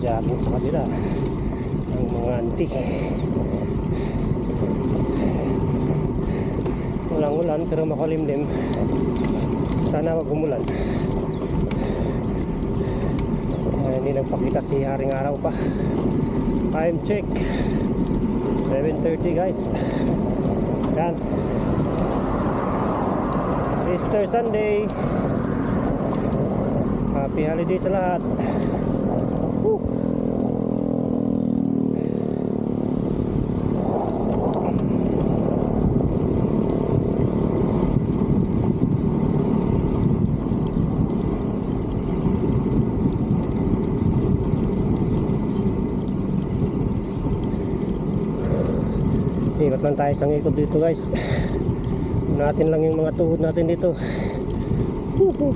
nag-jogging sa kabila ang mga antik. Walang ulan pero makulimlim. Sana wag umulan. Hindi nagpakita si Haring Araw pa. Time check 7:30 guys. Yan, Easter Sunday. Happy holiday sa lahat. Woo! Ikot lang tayo sang ikot dito guys. Natin lang yung mga tuhod natin dito. Woo-hoo.